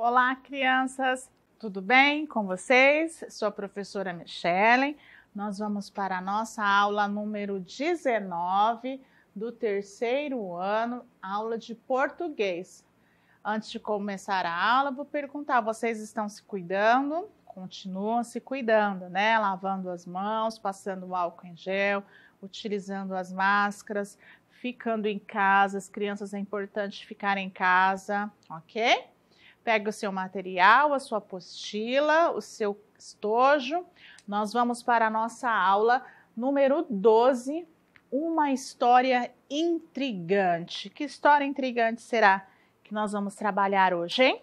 Olá, crianças! Tudo bem com vocês? Sou a professora Michele. Nós vamos para a nossa aula número 19 do terceiro ano, aula de português. Antes de começar a aula, vou perguntar, vocês estão se cuidando? Continuam se cuidando, né? Lavando as mãos, passando álcool em gel, utilizando as máscaras, ficando em casa. As crianças é importante ficarem em casa, ok? Pega o seu material, a sua apostila, o seu estojo. Nós vamos para a nossa aula número 12, uma história intrigante. Que história intrigante será que nós vamos trabalhar hoje, hein?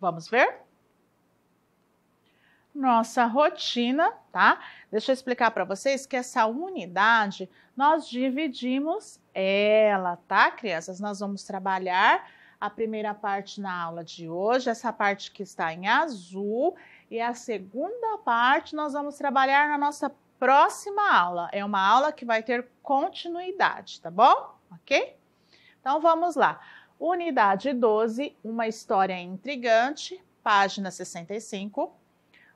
Vamos ver? Nossa rotina, tá? Deixa eu explicar para vocês que essa unidade, nós dividimos ela, tá, crianças? Nós vamos trabalhar a primeira parte na aula de hoje, essa parte que está em azul, e a segunda parte nós vamos trabalhar na nossa próxima aula. É uma aula que vai ter continuidade, tá bom? Ok? Então vamos lá. Unidade 12, uma história intrigante, página 65.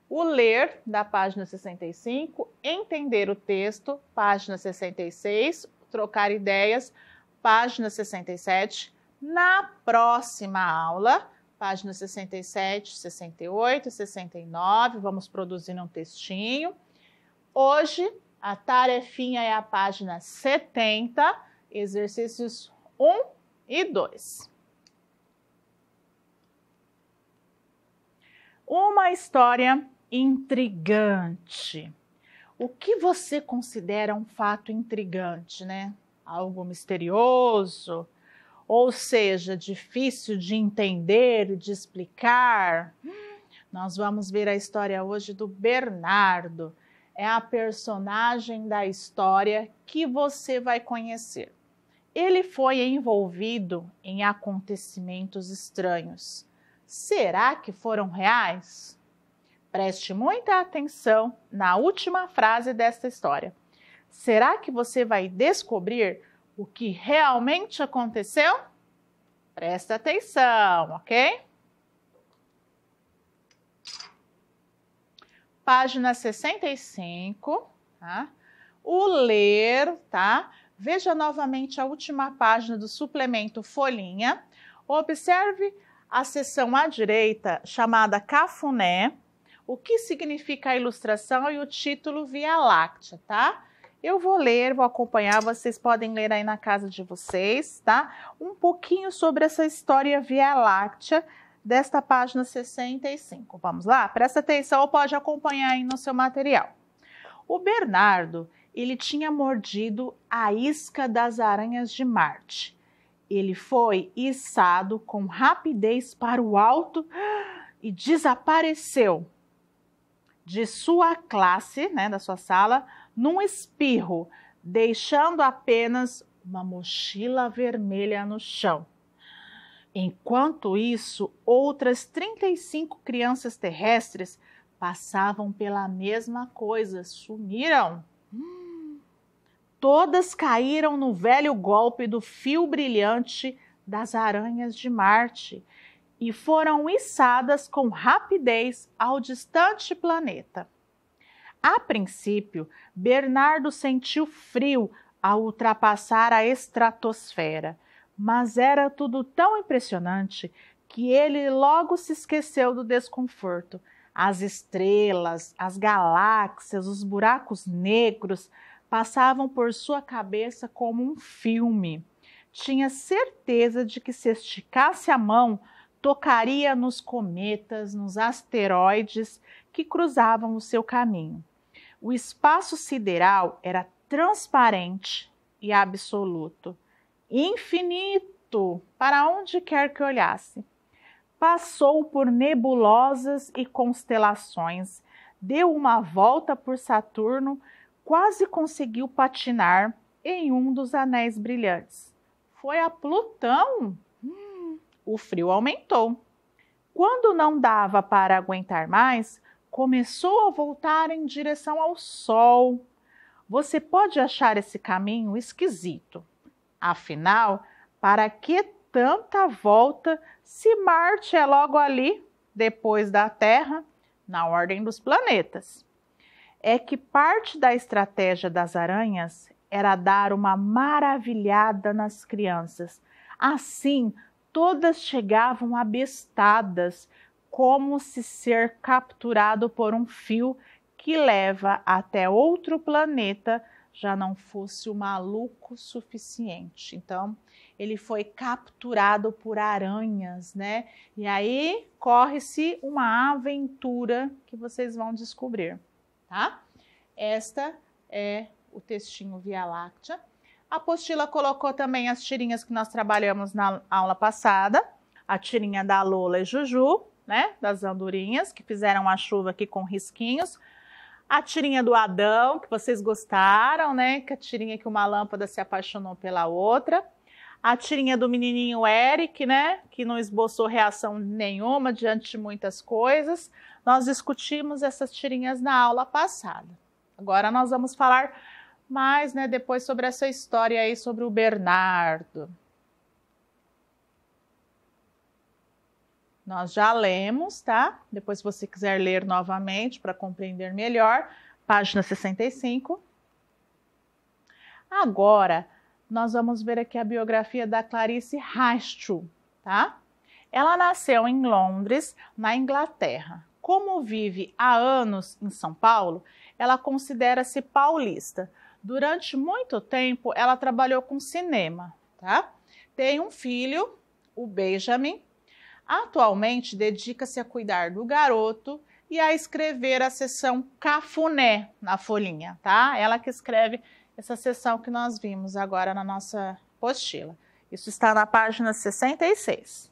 O ler, da página 65. Entender o texto, página 66. Trocar ideias, página 67. Na próxima aula, página 67, 68, 69, vamos produzir um textinho. Hoje, a tarefinha é a página 70, exercícios 1 e 2. Uma história intrigante. O que você considera um fato intrigante, né? Algo misterioso? Ou seja, difícil de entender, de explicar. Nós vamos ver a história hoje do Bernardo. É a personagem da história que você vai conhecer. Ele foi envolvido em acontecimentos estranhos. Será que foram reais? Preste muita atenção na última frase desta história. Será que você vai descobrir o que realmente aconteceu? Presta atenção, ok? Página 65, tá? O ler, tá? Veja novamente a última página do suplemento Folhinha. Observe a seção à direita chamada Cafuné. O que significa a ilustração e o título Via Láctea, tá? Eu vou ler, vou acompanhar, vocês podem ler aí na casa de vocês, tá? Um pouquinho sobre essa história Via Láctea desta página 65. Vamos lá? Presta atenção ou pode acompanhar aí no seu material. O Bernardo, ele tinha mordido a isca das aranhas de Marte. Ele foi içado com rapidez para o alto e desapareceu de sua classe, né, da sua sala, num espirro, deixando apenas uma mochila vermelha no chão. Enquanto isso, outras 35 crianças terrestres passavam pela mesma coisa, sumiram. Todas caíram no velho golpe do fio brilhante das aranhas de Marte e foram içadas com rapidez ao distante planeta. A princípio, Bernardo sentiu frio ao ultrapassar a estratosfera, mas era tudo tão impressionante que ele logo se esqueceu do desconforto. As estrelas, as galáxias, os buracos negros passavam por sua cabeça como um filme. Tinha certeza de que se esticasse a mão, tocaria nos cometas, nos asteroides que cruzavam o seu caminho. O espaço sideral era transparente e absoluto, infinito, para onde quer que olhasse. Passou por nebulosas e constelações, deu uma volta por Saturno, quase conseguiu patinar em um dos anéis brilhantes. Foi a Plutão? O frio aumentou. Quando não dava para aguentar mais, começou a voltar em direção ao Sol. Você pode achar esse caminho esquisito. Afinal, para que tanta volta se Marte é logo ali, depois da Terra, na ordem dos planetas? É que parte da estratégia das aranhas era dar uma maravilhada nas crianças. Assim, todas chegavam abestadas, como se ser capturado por um fio que leva até outro planeta já não fosse o maluco suficiente. Então, ele foi capturado por aranhas, né? E aí corre-se uma aventura que vocês vão descobrir, tá? Esta é o textinho Via Láctea. A apostila colocou também as tirinhas que nós trabalhamos na aula passada, a tirinha da Lola e Juju, né? Das andorinhas, que fizeram a chuva aqui com risquinhos. A tirinha do Adão, que vocês gostaram, né? Que a tirinha que uma lâmpada se apaixonou pela outra. A tirinha do menininho Eric, né? Que não esboçou reação nenhuma diante de muitas coisas. Nós discutimos essas tirinhas na aula passada. Agora nós vamos falar mais, né? Depois sobre essa história aí sobre o Bernardo. Nós já lemos, tá? Depois, se você quiser ler novamente para compreender melhor, página 65. Agora, nós vamos ver aqui a biografia da Clarice Rastro, tá? Ela nasceu em Londres, na Inglaterra. Como vive há anos em São Paulo, ela considera-se paulista. Durante muito tempo, ela trabalhou com cinema, tá? Tem um filho, o Benjamin. Atualmente, dedica-se a cuidar do garoto e a escrever a seção Cafuné na folhinha, tá? Ela que escreve essa seção que nós vimos agora na nossa apostila. Isso está na página 66.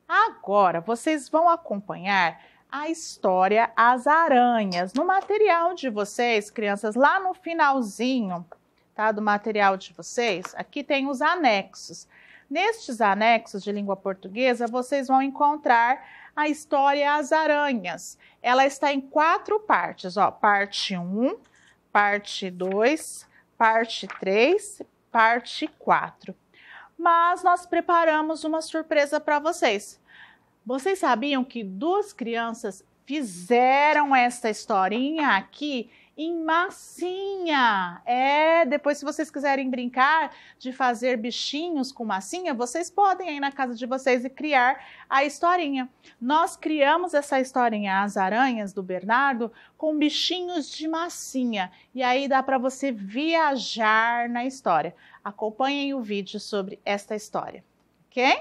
Agora, vocês vão acompanhar a história As Aranhas no material de vocês, crianças, lá no finalzinho, tá, do material de vocês, aqui tem os anexos. Nestes anexos de língua portuguesa, vocês vão encontrar a história As Aranhas. Ela está em 4 partes, ó, parte 1, parte 2, parte 3, parte 4. Mas nós preparamos uma surpresa para vocês. Vocês sabiam que 2 crianças fizeram essa historinha aqui em massinha? Depois, se vocês quiserem brincar de fazer bichinhos com massinha, vocês podem ir na casa de vocês e criar a historinha. Nós criamos essa historinha, As Aranhas, do Bernardo, com bichinhos de massinha. E aí dá para você viajar na história. Acompanhem o vídeo sobre esta história, ok?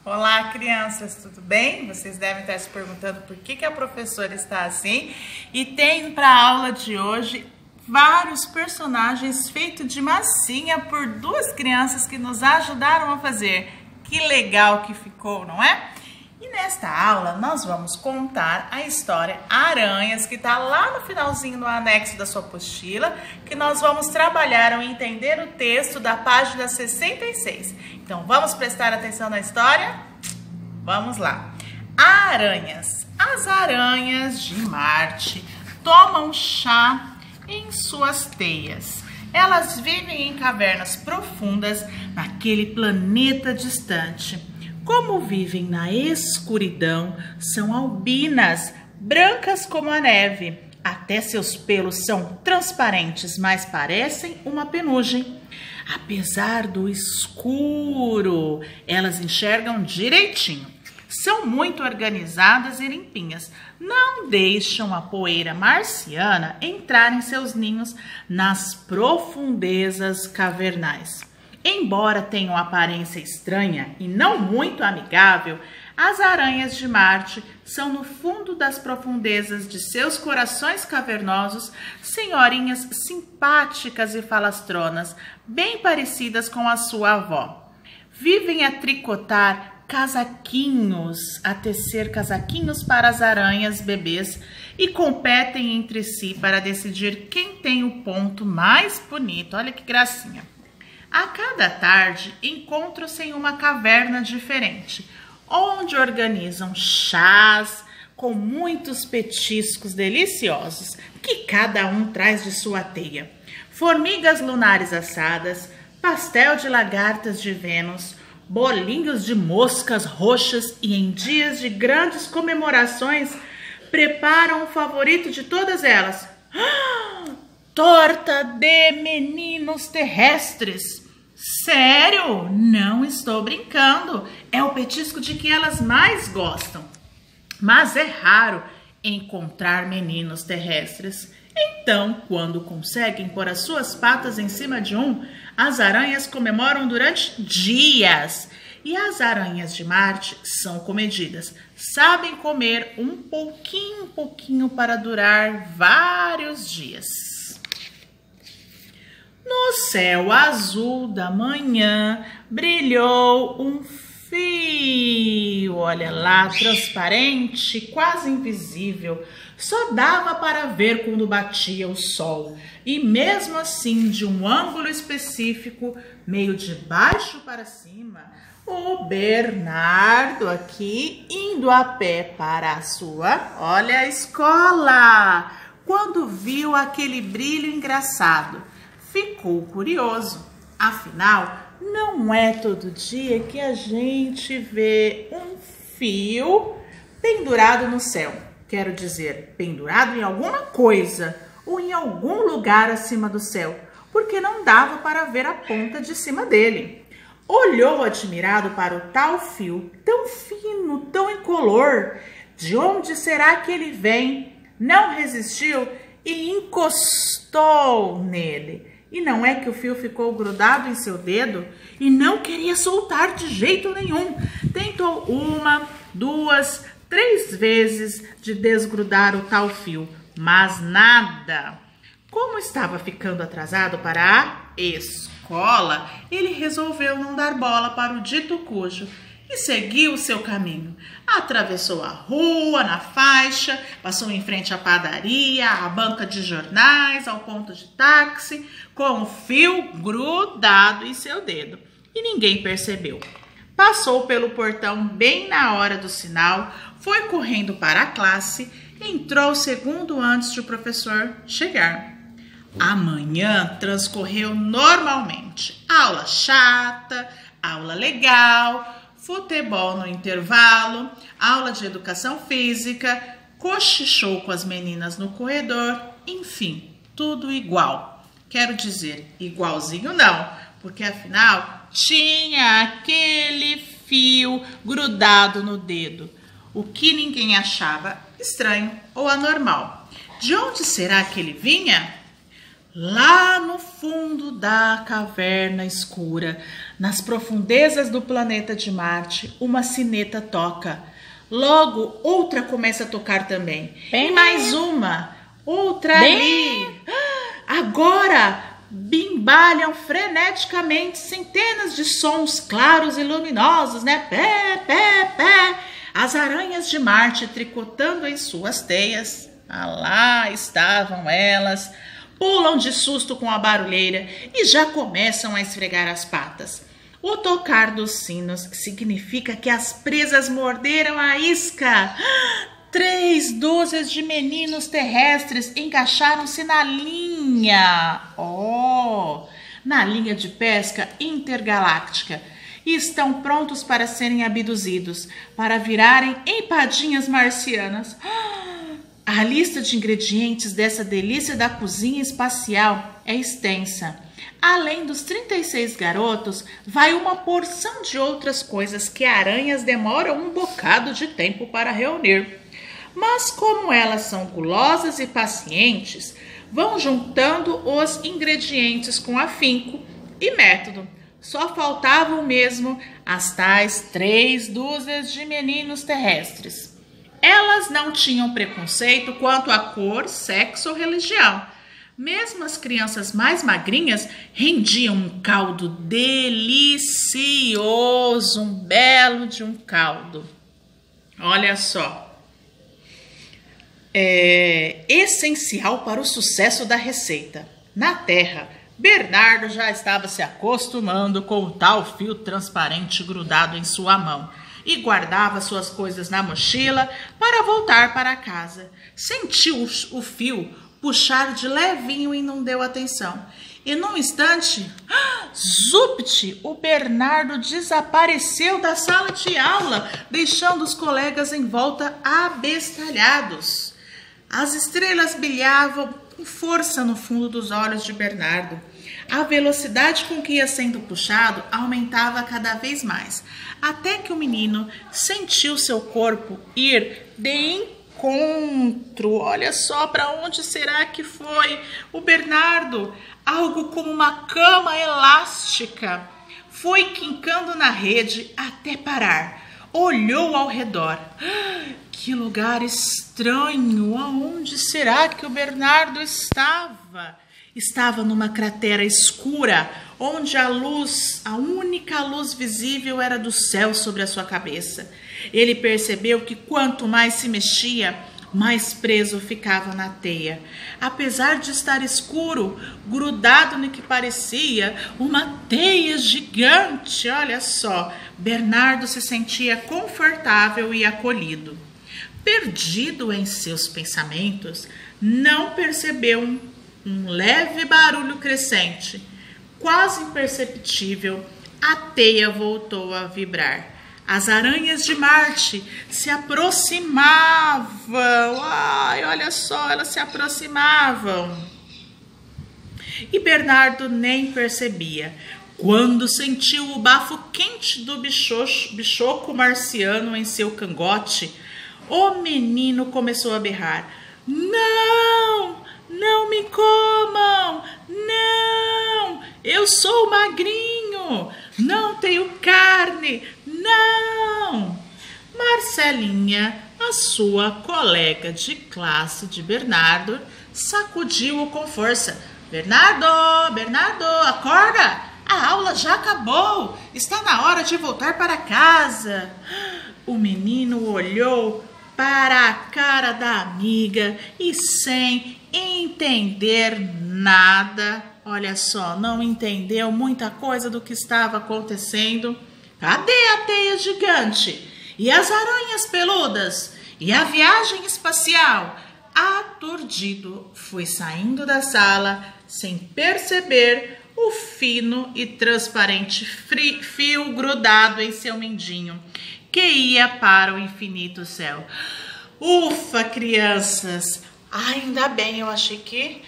Olá, crianças, tudo bem? Vocês devem estar se perguntando por que a professora está assim. E tem para a aula de hoje vários personagens feitos de massinha por 2 crianças que nos ajudaram a fazer. Que legal que ficou, não é? E nesta aula nós vamos contar a história Aranhas, que está lá no finalzinho do anexo da sua apostila, que nós vamos trabalhar ou entender o texto da página 66. Então, vamos prestar atenção na história? Vamos lá. Aranhas. As aranhas de Marte tomam chá em suas teias. Elas vivem em cavernas profundas naquele planeta distante. Como vivem na escuridão, são albinas, brancas como a neve. Até seus pelos são transparentes, mas parecem uma penugem. Apesar do escuro, elas enxergam direitinho. São muito organizadas e limpinhas. Não deixam a poeira marciana entrar em seus ninhos nas profundezas cavernais. Embora tenham aparência estranha e não muito amigável, as aranhas de Marte são no fundo das profundezas de seus corações cavernosos senhorinhas simpáticas e falastronas, bem parecidas com a sua avó. Vivem a tricotar casaquinhos, a tecer casaquinhos para as aranhas bebês e competem entre si para decidir quem tem o ponto mais bonito. Olha que gracinha. A cada tarde encontram-se em uma caverna diferente, onde organizam chás com muitos petiscos deliciosos que cada um traz de sua teia. Formigas lunares assadas, pastel de lagartas de Vênus, bolinhos de moscas roxas e em dias de grandes comemorações preparam o favorito de todas elas. Torta de meninos terrestres. Sério? Não estou brincando. É o petisco de que elas mais gostam. Mas é raro encontrar meninos terrestres. Então, quando conseguem pôr as suas patas em cima de um, as aranhas comemoram durante dias. E as aranhas de Marte são comedidas. Sabem comer um pouquinho para durar vários dias. No céu azul da manhã brilhou um fio, olha lá, transparente, quase invisível. Só dava para ver quando batia o sol. E mesmo assim, de um ângulo específico, meio de baixo para cima, o Bernardo aqui indo a pé para a sua, olha, a escola. Quando viu aquele brilho engraçado, ficou curioso. Afinal, não é todo dia que a gente vê um fio pendurado no céu. Quero dizer, pendurado em alguma coisa ou em algum lugar acima do céu, porque não dava para ver a ponta de cima dele. Olhou admirado para o tal fio, tão fino, tão incolor. De onde será que ele vem? Não resistiu e encostou nele. E não é que o fio ficou grudado em seu dedo e não queria soltar de jeito nenhum. Tentou 1, 2, 3 vezes de desgrudar o tal fio, mas nada. Como estava ficando atrasado para a escola, ele resolveu não dar bola para o dito cujo e seguiu o seu caminho. Atravessou a rua na faixa, passou em frente à padaria, à banca de jornais, ao ponto de táxi, com o fio grudado em seu dedo. E ninguém percebeu. Passou pelo portão bem na hora do sinal, foi correndo para a classe, entrou segundo antes de o professor chegar. A manhã transcorreu normalmente. Aula chata, aula legal, futebol no intervalo, aula de educação física, cochichou com as meninas no corredor, enfim, tudo igual. Quero dizer, igualzinho não, porque afinal tinha aquele fio grudado no dedo, o que ninguém achava estranho ou anormal. De onde será que ele vinha? Lá no fundo da caverna escura, nas profundezas do planeta de Marte, uma sineta toca. Logo, outra começa a tocar também. E mais uma, outra ali. Agora, bimbalham freneticamente centenas de sons claros e luminosos, né? Pé, pé, pé. As aranhas de Marte tricotando em suas teias. Ah, lá estavam elas. Pulam de susto com a barulheira e já começam a esfregar as patas. O tocar dos sinos significa que as presas morderam a isca. 3 dúzias de meninos terrestres encaixaram-se na linha. Na linha de pesca intergaláctica. E estão prontos para serem abduzidos, para virarem empadinhas marcianas. A lista de ingredientes dessa delícia da cozinha espacial é extensa. Além dos 36 garotos, vai uma porção de outras coisas que aranhas demoram um bocado de tempo para reunir. Mas como elas são gulosas e pacientes, vão juntando os ingredientes com afinco e método. Só faltavam mesmo as tais 3 dúzias de meninos terrestres. Elas não tinham preconceito quanto a cor, sexo ou religião. Mesmo as crianças mais magrinhas rendiam um caldo delicioso, um belo de um caldo. Olha só. É essencial para o sucesso da receita. Na Terra, Bernardo já estava se acostumando com o tal fio transparente grudado em sua mão e guardava suas coisas na mochila para voltar para casa. Sentiu o fio puxar de levinho e não deu atenção. E num instante, zupt, o Bernardo desapareceu da sala de aula, deixando os colegas em volta abestalhados. As estrelas brilhavam com força no fundo dos olhos de Bernardo. A velocidade com que ia sendo puxado aumentava cada vez mais, até que o menino sentiu seu corpo ir de encontro. Olha só para onde será que foi o Bernardo? Algo como uma cama elástica. Foi quincando na rede até parar. Olhou ao redor. Que lugar estranho! Aonde será que o Bernardo estava? Estava numa cratera escura, onde a única luz visível era do céu sobre a sua cabeça. Ele percebeu que quanto mais se mexia, mais preso ficava na teia. Apesar de estar escuro, grudado no que parecia uma teia gigante, olha só, Bernardo se sentia confortável e acolhido. Perdido em seus pensamentos, não percebeu um leve barulho crescente, quase imperceptível. A teia voltou a vibrar. As aranhas de Marte se aproximavam. Ai, olha só, elas se aproximavam. E Bernardo nem percebia. Quando sentiu o bafo quente do bichoco marciano em seu cangote, o menino começou a berrar. Não! Não me comam! Não! Eu sou magrinho! Não tenho carne! Não! Marcelinha, a sua colega de classe de Bernardo, sacudiu-o com força. Bernardo! Bernardo, acorda! A aula já acabou! Está na hora de voltar para casa! O menino olhou para a cara da amiga e sem entender nada, olha só, não entendeu muita coisa do que estava acontecendo. Cadê a teia gigante? E as aranhas peludas? E a viagem espacial? Aturdido, foi saindo da sala sem perceber o fino e transparente fio grudado em seu mendinho, que ia para o infinito céu. Ufa, crianças! Ainda bem, eu achei que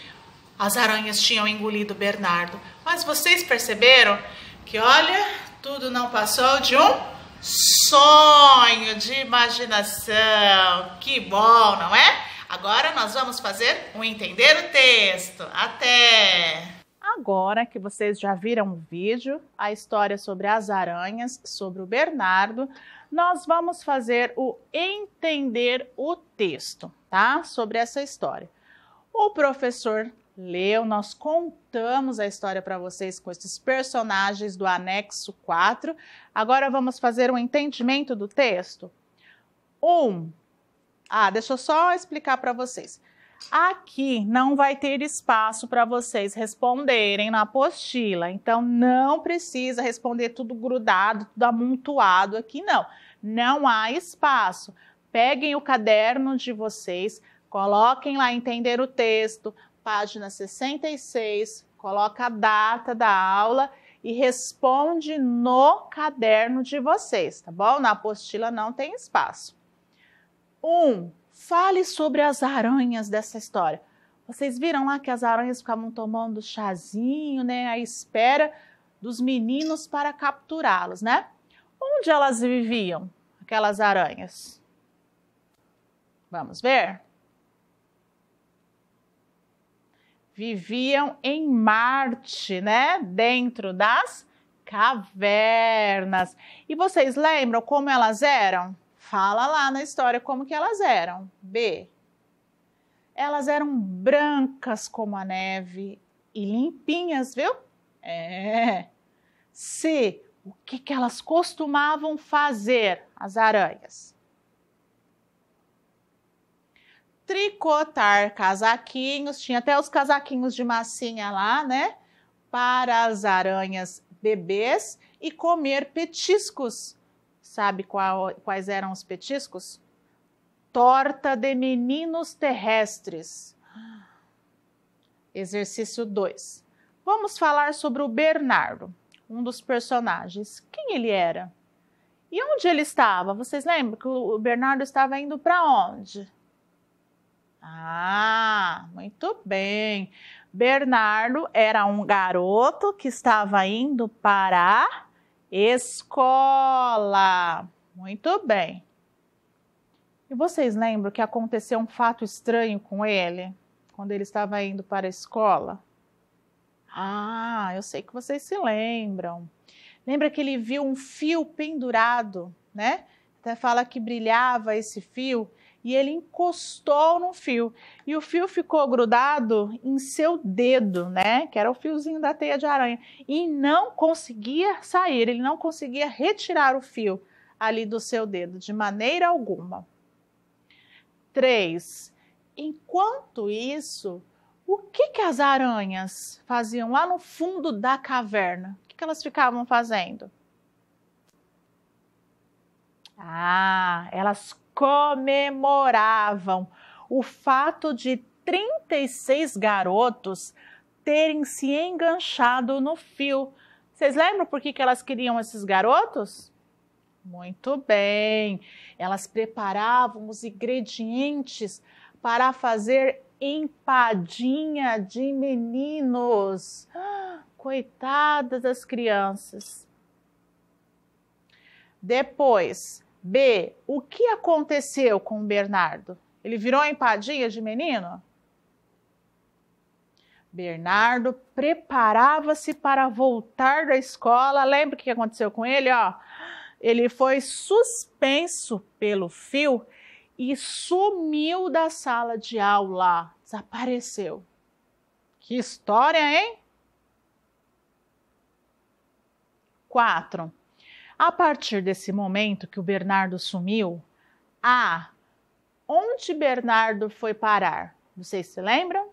as aranhas tinham engolido Bernardo. Mas vocês perceberam que, olha, tudo não passou de um sonho de imaginação. Que bom, não é? Agora nós vamos fazer um entender o texto. Até! Agora que vocês já viram o vídeo, a história sobre as aranhas, sobre o Bernardo, nós vamos fazer o entender o texto, tá? Sobre essa história. O professor leu, nós contamos a história para vocês com esses personagens do anexo 4. Agora vamos fazer um entendimento do texto. Deixa eu só explicar para vocês. Aqui não vai ter espaço para vocês responderem na apostila, então não precisa responder tudo grudado, tudo amontoado aqui, não. Não há espaço. Peguem o caderno de vocês, coloquem lá entender o texto, página 66, coloca a data da aula e responde no caderno de vocês, tá bom? Na apostila não tem espaço. Fale sobre as aranhas dessa história. Vocês viram lá que as aranhas ficavam tomando chazinho, né? À espera dos meninos para capturá-los, né? Onde elas viviam, aquelas aranhas? Vamos ver? Viviam em Marte, né? Dentro das cavernas. E vocês lembram como elas eram? Fala lá na história como que elas eram. B. Elas eram brancas como a neve e limpinhas, viu? C. O que elas costumavam fazer, as aranhas? Tricotar casaquinhos, tinha até os casaquinhos de massinha lá, né? Para as aranhas bebês e comer petiscos. Sabe quais eram os petiscos? Torta de meninos terrestres. Exercício 2. Vamos falar sobre o Bernardo, um dos personagens. Quem ele era? E onde ele estava? Vocês lembram que o Bernardo estava indo para onde? Ah, muito bem. Bernardo era um garoto que estava indo para a escola. Muito bem. E vocês lembram que aconteceu um fato estranho com ele quando ele estava indo para a escola? Ah, eu sei que vocês se lembram. Lembra que ele viu um fio pendurado, né? Até fala que brilhava esse fio e ele encostou no fio. E o fio ficou grudado em seu dedo, né? Que era o fiozinho da teia de aranha. E não conseguia sair, ele não conseguia retirar o fio ali do seu dedo, de maneira alguma. 3. Enquanto isso, o que as aranhas faziam lá no fundo da caverna? O que elas ficavam fazendo? Ah, elas comemoravam o fato de 36 garotos terem se enganchado no fio. Vocês lembram por que elas queriam esses garotos? Muito bem, elas preparavam os ingredientes para fazer empadinha de meninos. Coitadas das crianças. Depois, B, o que aconteceu com o Bernardo? Ele virou empadinha de menino? Bernardo preparava-se para voltar da escola. Lembra o que aconteceu com ele? Ele foi suspenso pelo fio e sumiu da sala de aula. Desapareceu. Que história, hein? 4. A partir desse momento que o Bernardo sumiu, onde Bernardo foi parar? Vocês se lembram?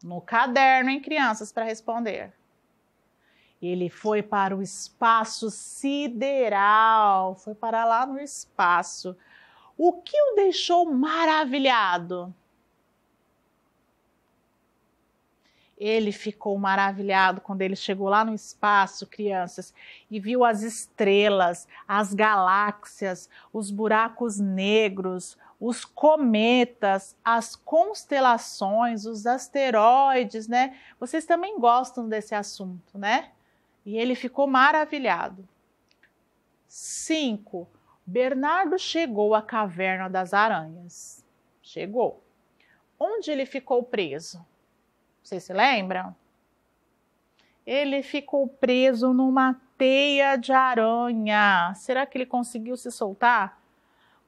No caderno, hein, crianças, para responder. Ele foi para o espaço sideral, foi parar lá no espaço. O que o deixou maravilhado? Ele ficou maravilhado quando ele chegou lá no espaço, crianças, e viu as estrelas, as galáxias, os buracos negros, os cometas, as constelações, os asteroides, né? Vocês também gostam desse assunto, né? E ele ficou maravilhado. 5. Bernardo chegou à caverna das aranhas. Chegou. Onde ele ficou preso? Vocês se lembram? Ele ficou preso numa teia de aranha. Será que ele conseguiu se soltar?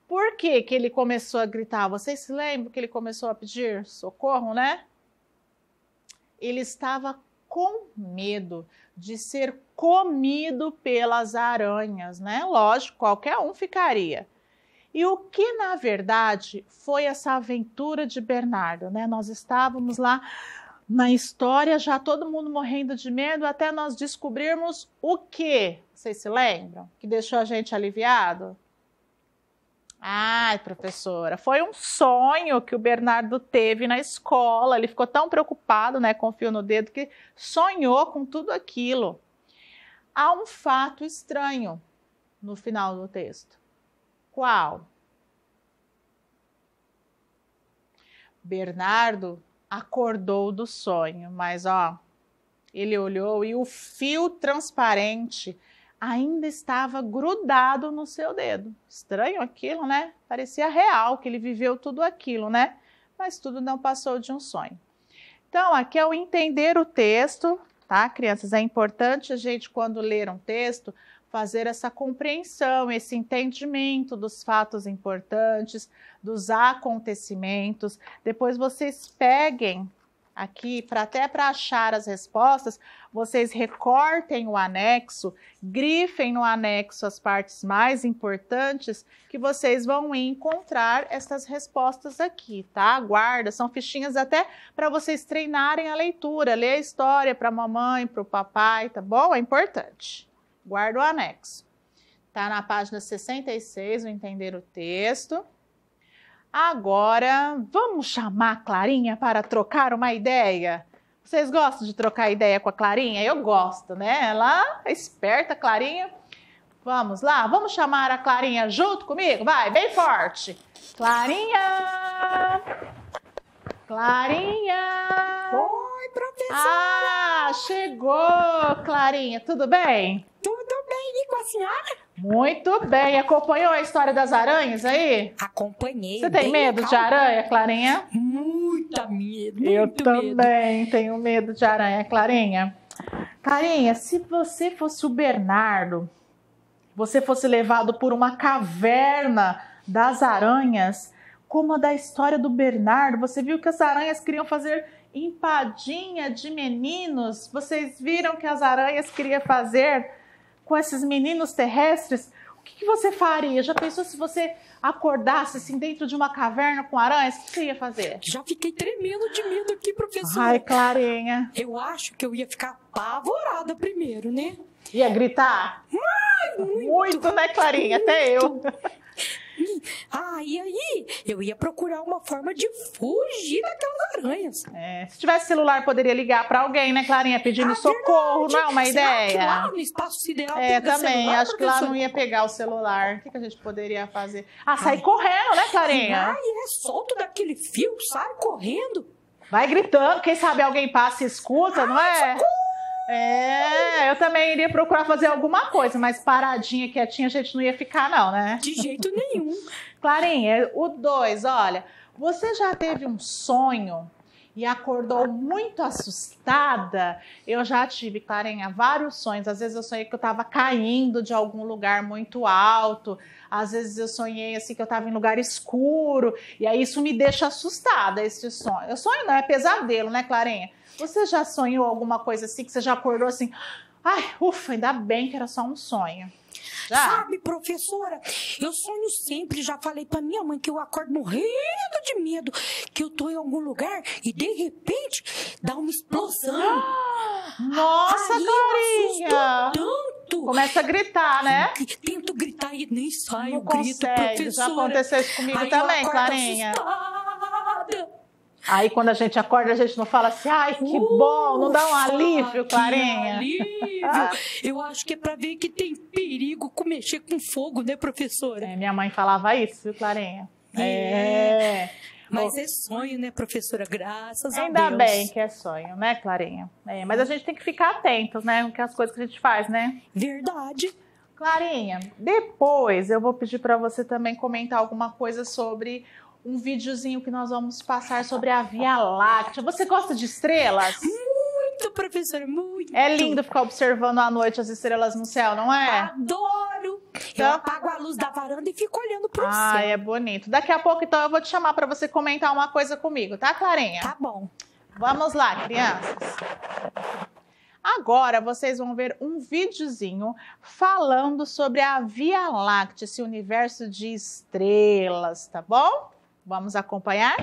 Por que que ele começou a gritar? Vocês se lembram que ele começou a pedir socorro, né? Ele estava com medo de ser comido pelas aranhas, né? Lógico, qualquer um ficaria. E o que, na verdade, foi essa aventura de Bernardo, né? Nós estávamos lá na história, já todo mundo morrendo de medo, até nós descobrirmos o que? Vocês se lembram? Que deixou a gente aliviado? Ai, professora, foi um sonho que o Bernardo teve na escola. Ele ficou tão preocupado, né, com o fio no dedo, que sonhou com tudo aquilo. Há um fato estranho no final do texto. Qual? Bernardo acordou do sonho, mas ele olhou e o fio transparente ainda estava grudado no seu dedo. Estranho aquilo, né? Parecia real que ele viveu tudo aquilo, né? Mas tudo não passou de um sonho. Então, aqui é o entender o texto, tá, crianças? É importante a gente, quando ler um texto, fazer essa compreensão, esse entendimento dos fatos importantes, dos acontecimentos. Depois vocês peguem aqui, até para achar as respostas, vocês recortem o anexo, grifem no anexo as partes mais importantes que vocês vão encontrar essas respostas aqui, tá? Guarda, são fichinhas até para vocês treinarem a leitura, ler a história para a mamãe, para o papai, tá bom? É importante. Guarda o anexo. Tá na página 66, o entender o texto. Agora, vamos chamar a Clarinha para trocar uma ideia? Vocês gostam de trocar ideia com a Clarinha? Eu gosto, né? Ela é esperta, Clarinha. Vamos lá, vamos chamar a Clarinha junto comigo? Vai, bem forte. Clarinha! Clarinha! Oi, professora! Ah, chegou, Clarinha. Tudo bem? Tudo bem, e com a senhora? Muito bem. Acompanhou a história das aranhas aí? Acompanhei. Você tem medo de aranha, Clarinha? Muita medo, Eu muito também tenho medo de aranha, Clarinha. Clarinha, se você fosse o Bernardo, você fosse levado por uma caverna das aranhas, como a da história do Bernardo, você viu que as aranhas queriam fazer empadinha de meninos? Vocês viram que as aranhas queriam fazer com esses meninos terrestres? O que você faria? Já pensou se você acordasse assim dentro de uma caverna com aranhas? O que você ia fazer? Já fiquei tremendo de medo aqui, professora. Ai, Clarinha. Eu acho que eu ia ficar apavorada primeiro, né? Ia gritar? Muito, né, Clarinha? Até eu. E aí eu ia procurar uma forma de fugir daquelas aranhas. Se tivesse celular, poderia ligar para alguém, né, Clarinha? Pedindo socorro, verdade. não é uma Será ideia? Que lá no espaço sideral Também. celular, Acho que lá não ia pegar o celular. O que a gente poderia fazer? Sair correndo, né, Clarinha? Solto daquele fio, sai correndo. Vai gritando, quem sabe alguém passa e escuta, não é? Socorro! Eu também iria procurar fazer alguma coisa, mas paradinha, quietinha, a gente não ia ficar não, né? De jeito nenhum. Clarinha, o 2, olha, você já teve um sonho e acordou muito assustada? Eu já tive, Clarinha, vários sonhos. Às vezes eu sonhei que eu estava caindo de algum lugar muito alto, às vezes eu sonhei assim que eu estava em lugar escuro, e aí isso me deixa assustada, esse sonho. O sonho não é pesadelo, né, Clarinha? Você já sonhou alguma coisa assim, que você já acordou assim, ai, ufa, ainda bem que era só um sonho? Já? Sabe, professora, eu sonho sempre, já falei pra minha mãe que eu acordo morrendo de medo, que eu tô em algum lugar e de repente dá uma explosão. Nossa, aí Clarinha! Tanto. Começa a gritar, né? Tento gritar e nem sai Não o grito, consegue. professora. Já aconteceu isso comigo aí também, eu acordo Clarinha. assustada. Aí quando a gente acorda, a gente não fala assim, ai, que bom, não dá um alívio, Que Clarinha? alívio. Eu acho que é pra ver que tem perigo com mexer com fogo, né, professora? Minha mãe falava isso, viu, Clarinha? Mas é sonho, né, professora? Graças a Deus. Ainda bem que é sonho, né, Clarinha? Mas a gente tem que ficar atentos, né, com as coisas que a gente faz, né? Verdade. Clarinha, depois eu vou pedir para você também comentar alguma coisa sobre um videozinho que nós vamos passar sobre a Via Láctea. Você gosta de estrelas? Muito, professora, muito. É lindo ficar observando à noite as estrelas no céu, não é? Adoro! Então, eu apago a luz da varanda e fico olhando pro céu. É bonito. Daqui a pouco, então, eu vou te chamar para você comentar uma coisa comigo, tá, Clarinha? Tá bom. Vamos lá, crianças. Agora vocês vão ver um videozinho falando sobre a Via Láctea, esse universo de estrelas, tá bom? Vamos acompanhar?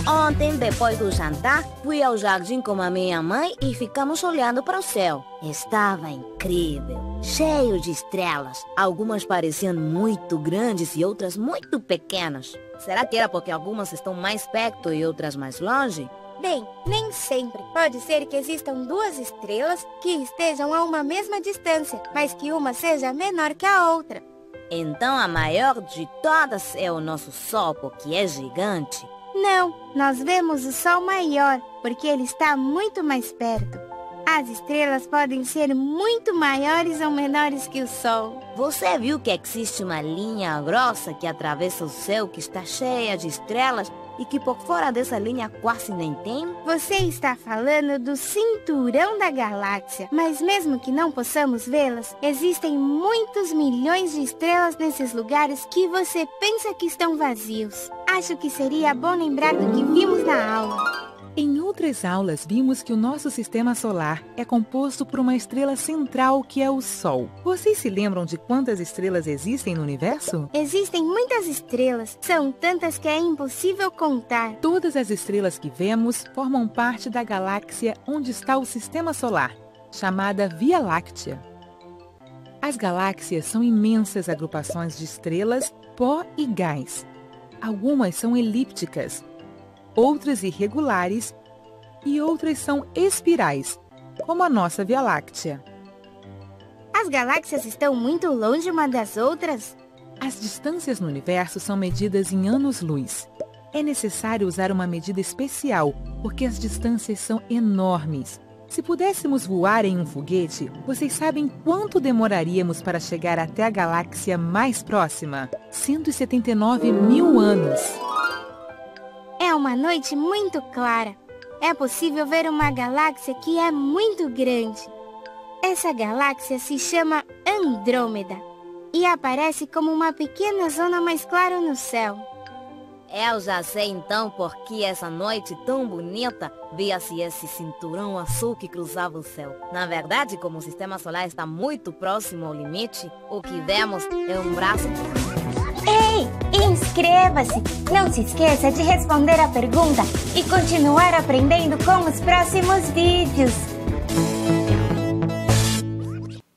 Ontem, depois do jantar, fui ao jardim com a minha mãe e ficamos olhando para o céu. Estava incrível, cheio de estrelas. Algumas pareciam muito grandes e outras muito pequenas. Será que era porque algumas estão mais perto e outras mais longe? Bem, nem sempre. Pode ser que existam duas estrelas que estejam a uma mesma distância, mas que uma seja menor que a outra. Então a maior de todas é o nosso Sol, porque é gigante? Não, nós vemos o Sol maior, porque ele está muito mais perto. As estrelas podem ser muito maiores ou menores que o Sol. Você viu que existe uma linha grossa que atravessa o céu que está cheia de estrelas e que por fora dessa linha quase nem tem? Você está falando do cinturão da galáxia, mas mesmo que não possamos vê-las, existem muitos milhões de estrelas nesses lugares que você pensa que estão vazios. Acho que seria bom lembrar do que vimos na aula. Em outras aulas, vimos que o nosso sistema solar é composto por uma estrela central que é o Sol. Vocês se lembram de quantas estrelas existem no universo? Existem muitas estrelas. São tantas que é impossível contar. Todas as estrelas que vemos formam parte da galáxia onde está o sistema solar, chamada Via Láctea. As galáxias são imensas agrupações de estrelas, pó e gás. Algumas são elípticas, outras irregulares e outras são espirais, como a nossa Via Láctea. As galáxias estão muito longe uma das outras? As distâncias no universo são medidas em anos-luz. É necessário usar uma medida especial, porque as distâncias são enormes. Se pudéssemos voar em um foguete, vocês sabem quanto demoraríamos para chegar até a galáxia mais próxima? 179 mil anos. É uma noite muito clara. É possível ver uma galáxia que é muito grande. Essa galáxia se chama Andrômeda e aparece como uma pequena zona mais clara no céu. Eu já sei então por que essa noite tão bonita via-se esse cinturão azul que cruzava o céu. Na verdade, como o sistema solar está muito próximo ao limite, o que vemos é um braço. Ei, inscreva-se! Não se esqueça de responder a pergunta e continuar aprendendo com os próximos vídeos.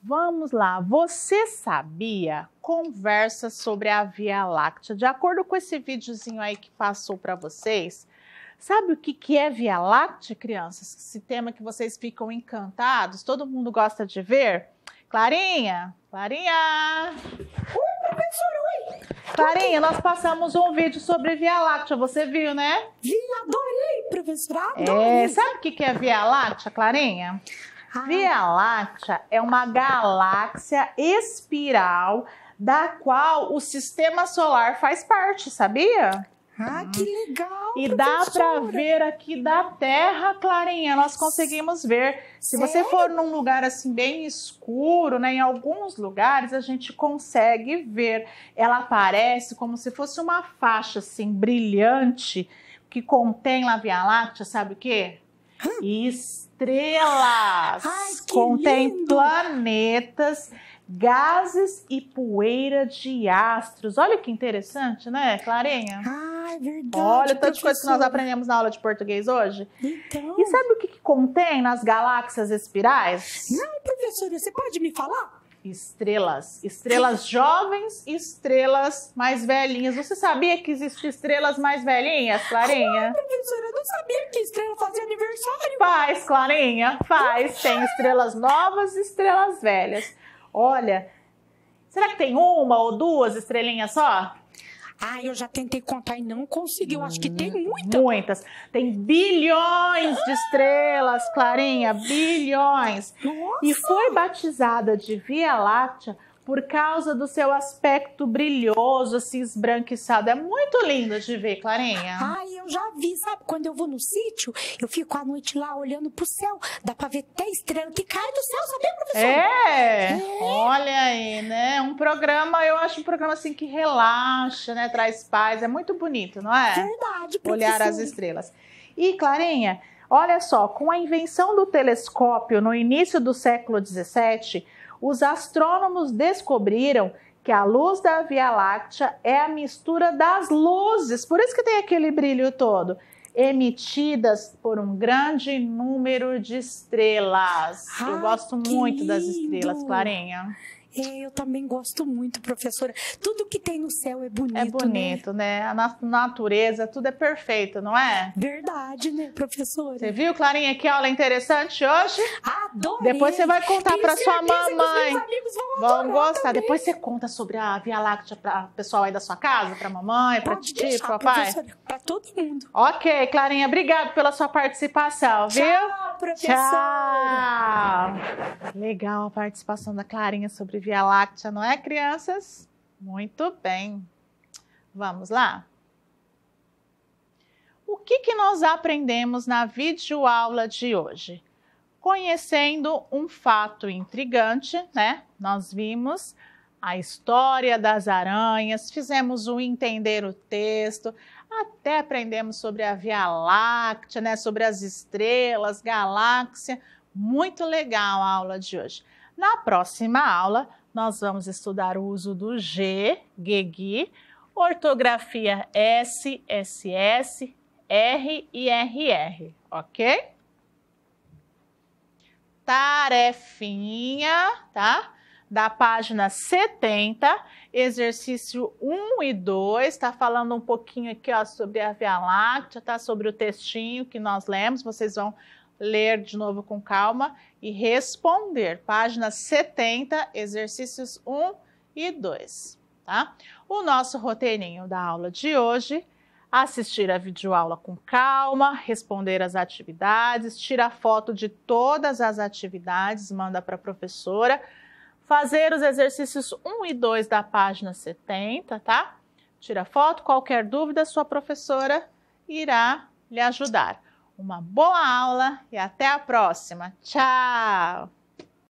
Vamos lá, você sabia? Conversa sobre a Via Láctea. De acordo com esse videozinho aí que passou para vocês, sabe o que é Via Láctea, crianças? Esse tema que vocês ficam encantados, todo mundo gosta de ver? Clarinha? Clarinha! Oi, professora, oi! Clarinha, nós passamos um vídeo sobre Via Láctea, você viu, né? Vi, adorei, professora, adorei. Sabe o que é Via Láctea, Clarinha? Via Láctea é uma galáxia espiral da qual o sistema solar faz parte, sabia? Ah, que legal, E dá para ver aqui da Terra, Clarinha, nós conseguimos ver. Se você for num lugar assim bem escuro, né, em alguns lugares a gente consegue ver. Ela aparece como se fosse uma faixa assim brilhante que contém lá a Via Láctea, sabe o quê? Estrelas. Ai, que contém lindo. planetas, gases e poeira de astros. Olha que interessante, né, Clarinha? Ah, é verdade. Olha tantas coisas que nós professora. aprendemos na aula de português hoje. Então. E sabe o que contém nas galáxias espirais? Não, professora, você pode me falar? Estrelas. Estrelas jovens e estrelas mais velhinhas. Você sabia que existem estrelas mais velhinhas, Clarinha? Professora, eu não sabia que estrela fazia aniversário. Faz, Clarinha, faz. Tem estrelas novas e estrelas velhas. Olha, será que tem uma ou duas estrelinhas só? Ah, eu já tentei contar e não consegui. Eu acho que tem muita. Muitas. Tem bilhões de estrelas, Clarinha, bilhões. Nossa. E foi batizada de Via Láctea por causa do seu aspecto brilhoso, assim, esbranquiçado. É muito lindo de ver, Clarinha. Ai, eu já vi, sabe? Quando eu vou no sítio, eu fico à noite lá olhando pro céu. Dá pra ver até estrela que cai do céu, sabia, professora? Olha aí, né? Eu acho um programa assim que relaxa, né? Traz paz, é muito bonito, não é? Verdade, professora. Olhar as estrelas. E, Clarinha, olha só, com a invenção do telescópio no início do século XVII, os astrônomos descobriram que a luz da Via Láctea é a mistura das luzes, por isso que tem aquele brilho todo, emitidas por um grande número de estrelas. Eu Ah, gosto que muito das lindo. estrelas, Clarinha. Eu também gosto muito, professora. Tudo que tem no céu é bonito, É bonito, né? A natureza, tudo é perfeito, não é? Verdade, né, professora? Você viu, Clarinha, que aula interessante hoje? Adorei. Depois você vai contar Tenho para sua certeza que os mamãe. meus amigos vão Vão adorar gostar. também. Depois você conta sobre a Via Láctea para o pessoal aí da sua casa, para mamãe, para Pode tio, deixar, papai. professora, para todo mundo. Ok, Clarinha, obrigado pela sua participação, viu? Tchau, professora. Tchau! Legal a participação da Clarinha sobre Via Láctea, não é, crianças? Muito bem. Vamos lá? O que nós aprendemos na videoaula de hoje? Conhecendo um fato intrigante, né? Nós vimos a história das aranhas, fizemos o entender o texto, até aprendemos sobre a Via Láctea, né? Sobre as estrelas, galáxia. Muito legal a aula de hoje. Na próxima aula, nós vamos estudar o uso do G, GEGI, ortografia S, SS, R e RR, ok? Tarefinha, tá? da página 70, exercício 1 e 2, está falando um pouquinho aqui ó, sobre a Via Láctea, tá? Sobre o textinho que nós lemos, vocês vão ler de novo com calma e responder. Página 70, exercícios 1 e 2, tá? O nosso roteirinho da aula de hoje: assistir a videoaula com calma, responder as atividades, tira foto de todas as atividades, manda para a professora, fazer os exercícios 1 e 2 da página 70, tá? Tira foto, qualquer dúvida, sua professora irá lhe ajudar. Uma boa aula e até a próxima. Tchau!